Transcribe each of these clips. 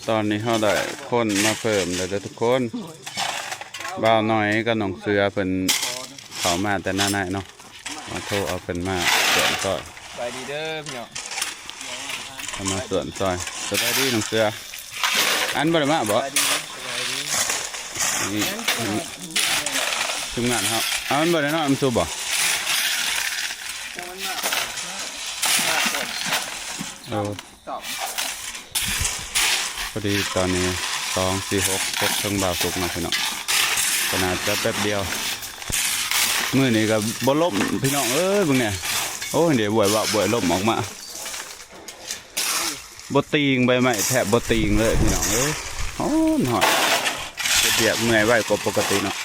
ตอนนี้เขาได้คนมาเพิ่มแล้วทุกคนบ่าวน้อยก็น้องเสือเพิ่นเขามาแต่หน้าไหนเนาะมาโทรเอาเพิ่นมาสวนซอยไปดีเด้อพี่น้องเอามาสวนซอยสบายดีน้องเสืออันบ่ได้มาบ่นี่ถึงงานครับเอาอันบ่ได้เนาะอันสูบบ่พอดีตอนนี้246เพิ่งบ่าวสุกนะพี่น้องขนาดจะแป๊บเดียวมื้อนี้ก็บ่ล้มพี่น้องเอ้ยเบิ่งเนี่ยโอ้ยเดี๋ยวบ่อยล้มออกมาบ่ตีงใบไม้แทบบ่ตีงเลยพี่น้องเอ้ยฮ้อนหอดเปียกเมื่อยไว้กว่าปกติเนาะ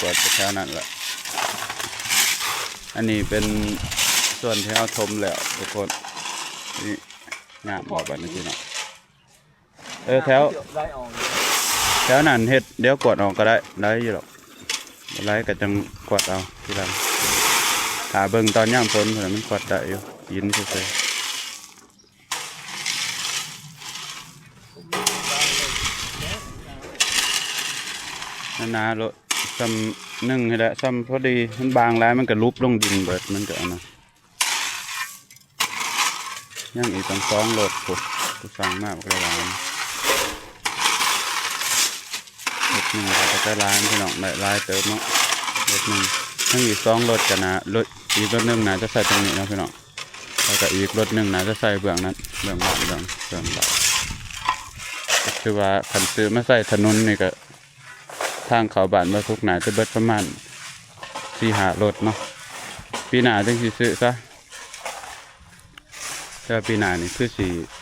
กดแค่นั้นแหละอันนี้เป็นส่วนที่เอาทมแล้วทุกคนนี่งามออกแบบนี้พี่น้องแถวนั้นเฮ็ดเดี๋ยวกดออกก็ได้อยู่หรอกไล่ก็จังกดเอาทีหลังหาเบิ่งตอนย่างฝนมันกดได้อยู่ยินเฉยๆนาโลซ้ำนึ่งให้ได้ซ้ำพอดีมันบางแล้วมันก็ลุบลงดินเบิดมันก็นะย่างอีกต้อง2 โลกูสั่งมากเลยร้านเล็กหนึ่งก็จะร้านพี่น้องได้ลายเติมเนาะเล็กหนึ่งทั้งอีก2 โลกันนะรถอีกรถหนึ่งนะจะใส่ตรงนี้นะพี่น้องแล้วก็อีกรถหนึ่งนะจะใส่เบื้องนั้นเบื้องบ่ก็คือว่าขันซื้อมาใส่ถนนนี่ก็ทางเขาบ้านมาทุกหนาจะเบิดประมาณ4-5 รถเนาะปีหน้าจึงสิซื้อซะแต่ปีหน้านี่คือ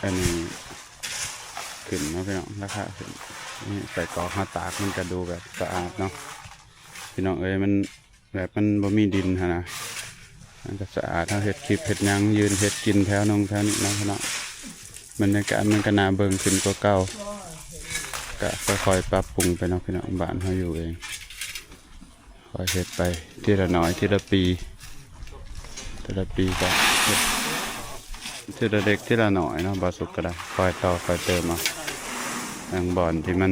อันนี้ขึ้นเนาะพี่น้องราคาขึ้นนี่ใส่กรอกมาตากมันจะดูแบบสะอาดเนาะพี่น้องเอ้ยมันแบบมันบ่มีดินนะมันก็สะอาดถ้าเห็ดคลิปเห็ดยังยืนเห็ดกินแถวนี้นะพี่น้องบรรยากาศมันก็น่าเบิ่งขึ้นกว่าเก่าก็ค่อยๆปรับปรุงไปเนาะพี่น้องบ้านเขาอยู่เองคอยเห็ดไปทีละน้อยทีละปีก็เห็ดทีละเด็กทีละหน่อยเนาะบาสุกก็ได้คอยต่อคอยเติมมาอย่างบ่อนที่มัน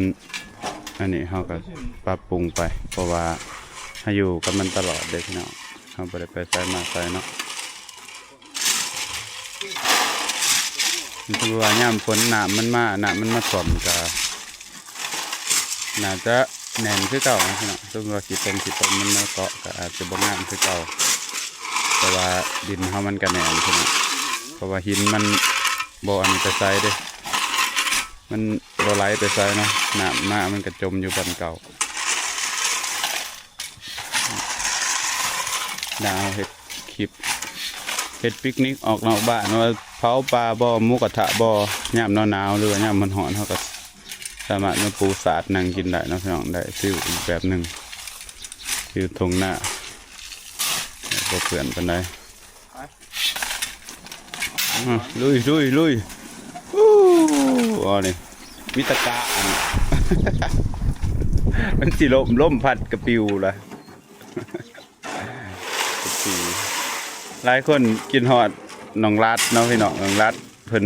อันนี้เขาก็ปรับปรุงไปเพราะว่าให้อยู่กับมันตลอดเด็กเนาะเขาไปได้ไปใส่มาใส่เนาะคือว่าย่ำฝนหนามันมาถ่วมก็น่าจะแน่นคือเก่านะพี่น้องซึ่งว่าขีดตมมันมาเกาะก็อาจจะบ่งามคือเก่าแต่ว่าดินเขามันก็แน่นพี่น้องเพราะว่าหินมันบ่อันนี้ไปใส่เด้มันบ่ไหลไปใส่เนาะน้ำมามันก็จมอยู่บนเก่าดาวเห็ดคลิปเห็ดปิกนิกออกนอกบ้านว่าเผาปลาบ่อหมูกระทะบ่อย่ำหนาวหรือว่าย่ำมันหอนเขาก็สามารถมาปูสาดนั่งกินได้นะพี่น้องได้ฟิวอีกแบบหนึ่งฟิวทงหน้าบ่เปลี่ยนกันได้ลุยอ๋อนี่มิตรกะมันสิล่มพัดกระปิวละหลายคนกินฮอดน้องรัดเนาะพี่น้องน้องรัดเพิ่น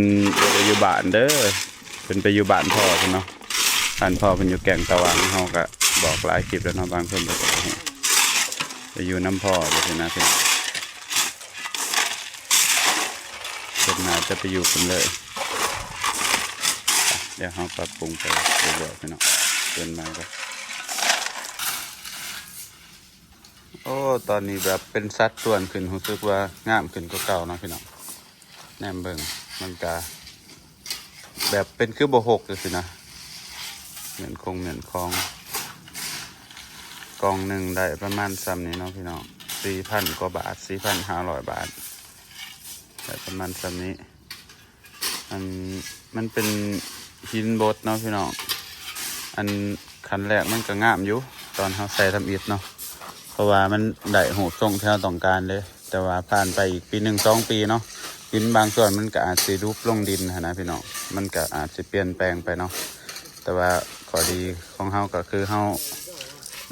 ไปอยู่บ้านเด้อเพิ่นไปอยู่บ้านพ่อเพิ่นเนาะบ้านพ่อเพิ่นอยู่แก่งตะวันเฮาก็บอกหลายคลิปแล้วเนาะบางคนไปอยู่น้ำพ่อเลยนะพี่เพิ่นน่าจะไปอยู่กันเลยเดี๋ยวเราปรับปรุงไปเรื่อยๆพี่น้องเดินมาก็โอ้ตอนนี้แบบเป็นสัดส่วนขึ้นรู้สึกว่างามขึ้นกว่าเก่านะพี่น้องแนมเบิ่งมันกะแบบเป็นคือบ่หกเลยสินะเหมือนคองกองหนึ่งได้ประมาณซ้ำนี้เนาะพี่น้อง 4,000 กว่าบาท 4,500 บาทได้ประมาณซ้ำนี้มันเป็นหินบดเนาะพี่น้องอันขั้นแรกมันก็งามอยู่ตอนเขาใส่ทำอิฐเนาะเพราะว่ามันได้หูทรงที่เราต้องการเลยแต่ว่าผ่านไปอีกปี 1-2 ปีเนาะหินบางส่วนมันก็อาจจะรูปลงดินนะพี่น้องมันก็อาจจะเปลี่ยนแปลงไปเนาะแต่ว่าข้อดีของเขาก็คือเขา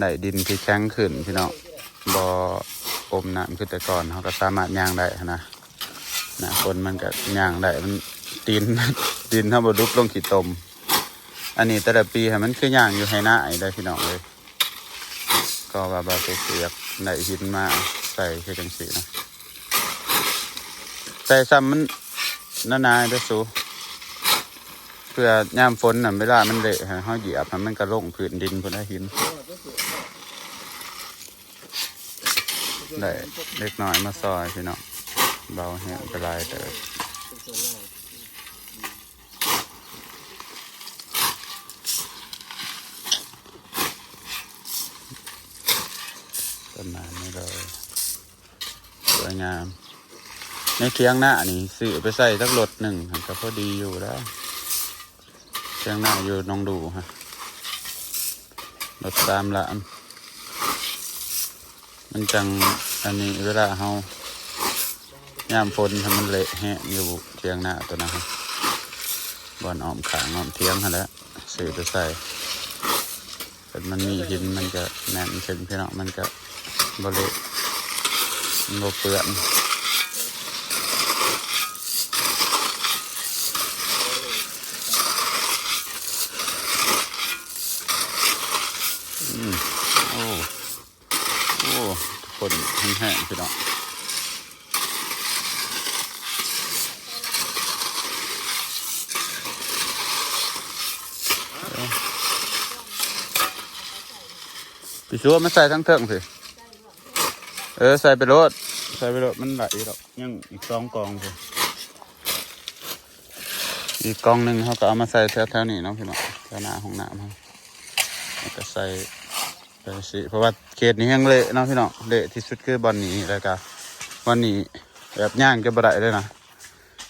ได้ดินที่แข็งขึ้นพี่น้องบ่ อมน้ำคือแต่ก่อนเขาก็สามารถย่างได้นะนะคนมันก็ย่างได้มันตีน ดินเขาบดุบลงขี้ตมอันนี้แต่ละปีให้มันคือย่างอยู่ให้หน้าไอ้ได้พี่น้องเลยก็ว่าบาเสียกได้หินมาใส่คือจังสีนะใส่ซ้ำมันนาๆได้สูเพื่อย่ามฝนน่ะเวลามันเละเขาเหยียบมันก็ลงพื้นดินพอได้หินได้เล็กน้อยมาซอยพี่น้องเบาแห้งกระไรเติบประมาณนี้เลยสวยงามในเคียงหน้านี่ซื้อไปใส่สักรถหนึ่งก็พอดีอยู่แล้วเคียงหน้าอยู่น้องดูฮะรถตามละมันจังอันนี้เวลาเฮาย่ามฝนทำมันเละแห้งอยู่เคียงหน้าตัวนะครับบอนอ้อมขางอ้อมเทียงฮะแล้วซื้อไปใส่แต่มันมีหินมันจะแน่นขึ้นพี่น้องมันจะบริโนเปื่อนโอ้คนแห้งๆพี่น้องพี่ชัวมันใส่ทั้งเถิงสิใส่ไปรถมันไหลหรอกยังอีก2 กองสิอีกกองหนึ่งเขาก็เอามาใส่แถวๆนี้เนาะพี่น้องแถวหน้าห้องน้ำเขาก็ใส่ไปสิเพราะว่าเขตนี้ยังเละเนาะพี่น้องเละที่สุดคือบอลนี้แล้วก็วันนี้แบบย่างก็บ่ได้เลยนะ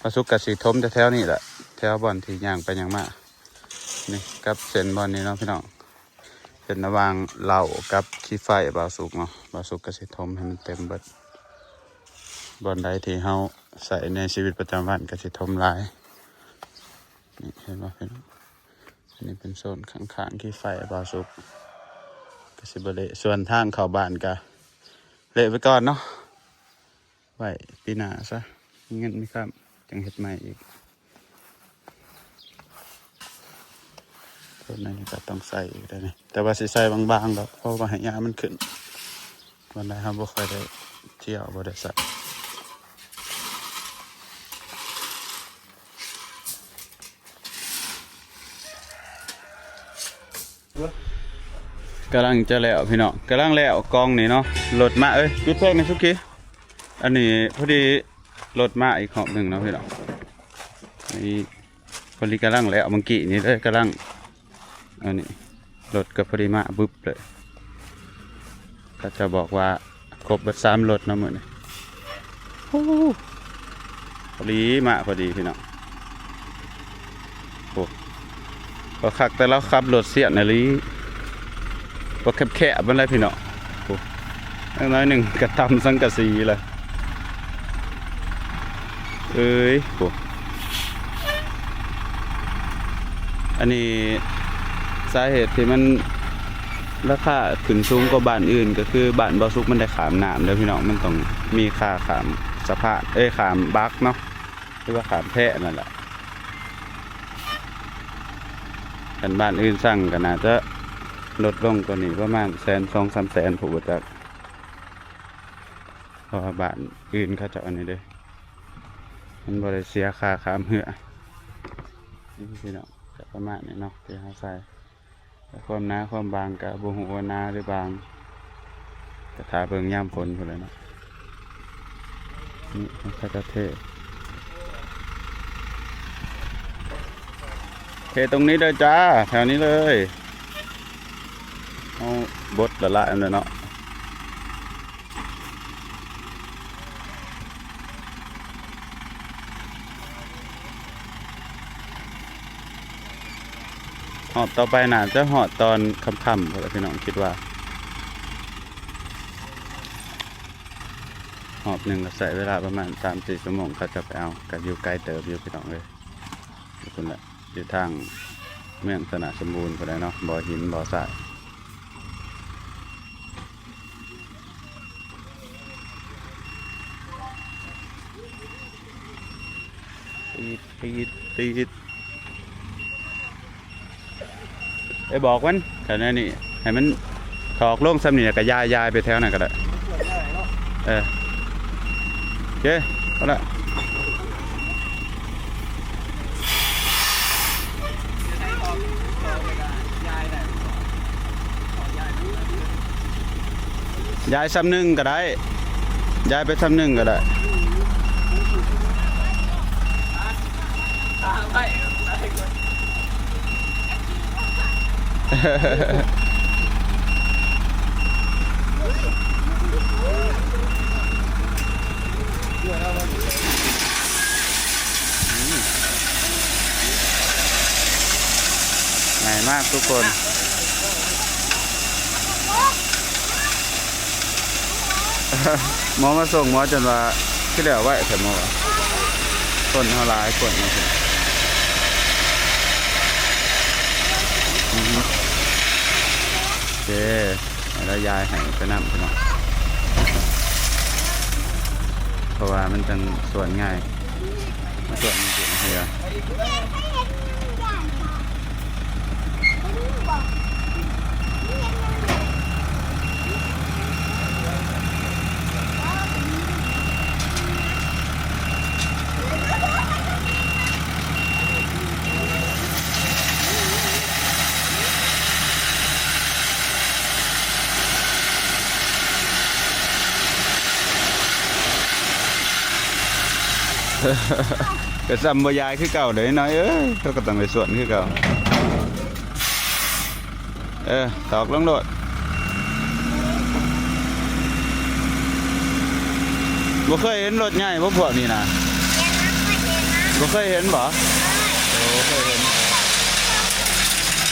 ปลาสุกกับสีทมแถวนี้แหละแถวบอลที่ย่างไปย่างมานี่กับเส้นบอลนี้เนาะพี่น้องเป็นระหว่างเหล่ากับขี้ไฟบาสุกเนาะบาสุกกับสีทมให้มันเต็มเบิดบอลใดที่เขาใส่ในชีวิตประจำวันกับสีทมลายนี่เห็นไหมพี่น้องอันนี้เป็นโซนข้างๆขี้ไฟบาสุกกสิบเละส่วนทางเข้าบ้านกะเละไปก่อนเนาะไว้ปีหน้าซะเงินไม่ข้ามจังเห็ดใหม่อีกส่วนนี้ก็ต้องใส่อีกได้นี่แต่ว่าสิใส่บางๆดอกเพราะว่าให้ยามันขึ้นวันใดเราบ่ค่อยได้เที่ยวบ่ได้ใส่กำลังจะแล้วพี่น้องกำลังแล้วกองนี่เนาะรถมาจุดเพลิงในทุกทีอันนี้พอดีรถมาอีกหอบหนึ่งเนาะพี่น้องนี่พอดีกำลังแล้วเมื่อกี้นี่เลยกำลังอันนี้รถกับพอดีมาบึ๊บเลยก็จะบอกว่าครบ3 รถเนาะเหมือนนี่พอดีมาพอดีพี่น้องโอ้ก็ขักแต่เราขับรถเสียนาลีก็แคบๆมันเลยพี่น้องโอ้น้อยหนึ่งกระทำสังกะสีเลยโอ้อันนี้สาเหตุที่มันราคาขึ้นสูงกว่าบ้านอื่นก็คือบ้านบ่อซุกมันได้ขามน้ำเลยพี่น้องมันต้องมีค่าขามสะพานขามบักเนาะหรือว่าขามแพะนั่นแหละกันบ้านอื่นสั่งกันอาจจะลดลงกว่านี้ประมาณ100,000-200,000 แสนผูกจากเพราะว่าบ้านอื่นเขาจะอันนี้เด้มันบริเสียค่าขามเหือนี่พี่น้องจะประมาณนี้เนาะที่เขาใส่ความหนาความบางกับบุหัวหนาหรือบางกระถาเบิ่งย่ำฝนพอเลยเนาะนี่เขาจะเทตรงนี้เลยจ้าแถวนี้เลยเอาบดละลายเลยเนาะหอบต่อไปน่าจะหอดตอนค่ำๆเลยพี่น้องคิดว่าหอบหนึ่งก็ใส่เวลาประมาณ3-4 ชั่วโมงเขาจะไปเอากับอยู่ไกลเติบอยู่พี่น้องเลยคุณแหละอยู่ทางเมืองสนาสมบูรณ์ไปเลยเนาะบ่อหินบ่อทราย ตีดไอ้บอกมันแต่นั่นนี่ให้มันถอกลงซ้ำนี่ก็ยายไปแถวนั้นก็ได้โอเคเอาละยายซ้ำหนึ่งก็ได้ยายไปซ้ำหนึ่งก็ได้ง่ายมากทุกคนหมอมาส่งหมอจนว่าที่เหลือไว้แต่หมอคนเท่าไรคนมาสิโอเคแล้วยายให้ไปนั่งไปเนาะเพราะว่ามันเป็นส่วนง่ายส่วนจริงๆเฮียก็ซ้ำบ่ยายคือเก่าเลยน้อยเขาก็ต้องไปส่วนคือเก่าตอกลงโดดบ่เคยเห็นรถใหญ่พวกนี้นะบ่เคยเห็นบ่โอ้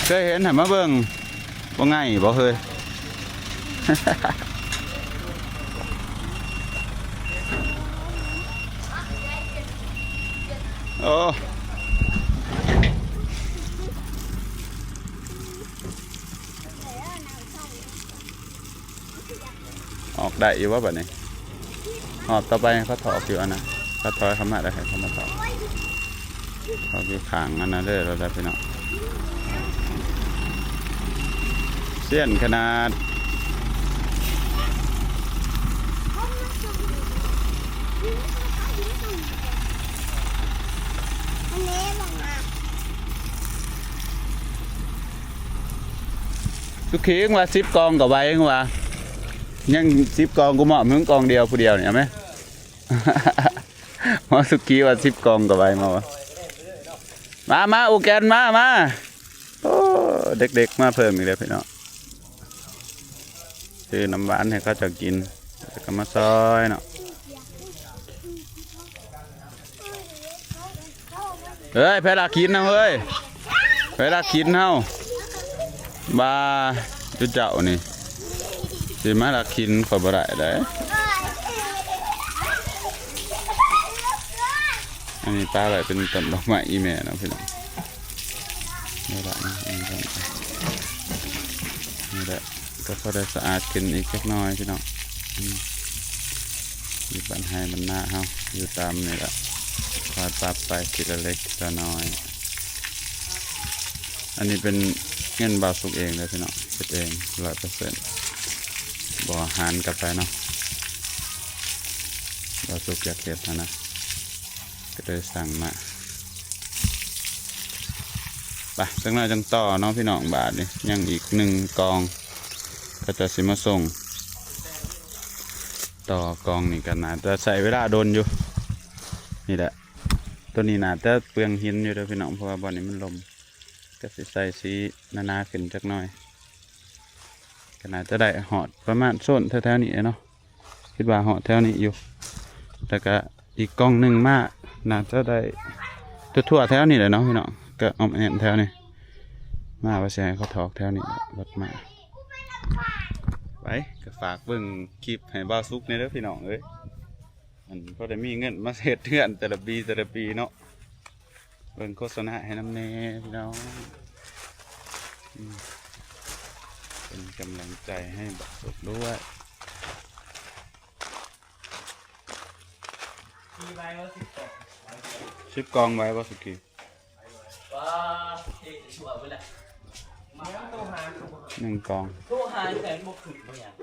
เคยเห็นให้มาเบิ่งบ่ง่ายบ่เคยโอ้ออกได้อยู่ว่าแบบนี้ออกต่อไปเขาถอกอยู่อันนะเขาถอยเข้ามาได้เขามาถอกเขาอยู่ขางอันนั้นเลยเราได้ไปเนาะเส้นขนาดทุกขีงว่า10 กองกับใบงว่ายัง10 กองกูเหมาะมึงกองเดียวผู้เดียวเนี่ยไหมหมอสุกี้ว่า10 กองกับใบมาอูแกนมาโอ้เด็กๆมาเพิ่มอีกแล้วพี่น้องซื้อน้ำหวานให้เขาจะกินแล้วก็มาซอยเนาะเฮ้ยเพลากินนะเฮ้ยเพลากินเฮาบาจุเจ้านี่สิมาลักกินขอบ่ได้เลยอันนี้ป้าอะไรเป็นต้นดอกไม้อีแม่นะพี่น้องนี่แหละนี่แหละก็พอได้สะอาดขึ้นอีกเล็กน้อยพี่น้องมีปัญหามันหน้าเฮาอยู่ตามนี่แหละคอยปรับไปทีละเล็กทีละน้อยอันนี้เป็นเงินบาสุกเองเลยพี่น้องเป็นเอง100%บ่หารกลับไปเนาะบาสุกอยากเก็บนะก็เลยสั่งมาไปจังหน่อยจังต่อเนาะพี่น้องบาทนี่ยังอีก1 กองก็จะสิมาส่งต่อกองนี่กันนะจะใส่เวลาโดนอยู่นี่แหละตัวนี้น่าจะเปลืองหินอยู่ด้วยพี่น้องเพราะว่าบ่อนี้มันลมก็สิใส่สีหนาๆขึ้นจักหน่อยก็น่าจะได้หอดประมาณโซนแถวๆนี้เนาะคิดว่าหอดแถวนี้อยู่แต่ก็อีกกองหนึ่งมากน่าจะได้ทั่วๆแถวนี้เลยเนาะพี่น้องก็ออมแอมแถวนี้มาว่าสิให้เขาถอกแถวนี้รถมาไปก็ฝากเบิ่งคลิปให้บ่าวสุกในเด้อพี่น้องเอ้ยมันก็ได้มีเงินมาเฮ็ดเทือนแต่ละปีเนาะเบิ่งโฆษณาให้น้ำแน่พี่น้องเป็นกำลังใจให้บ่าวสุกด้วย กี่ใบว่า10กองไว้บ่สุกี้ ว้าเฮ้ยชัวร์ไปเลยมาตู้หา 1กอง ตู้หาแต่บกขึ้นบางอย่าง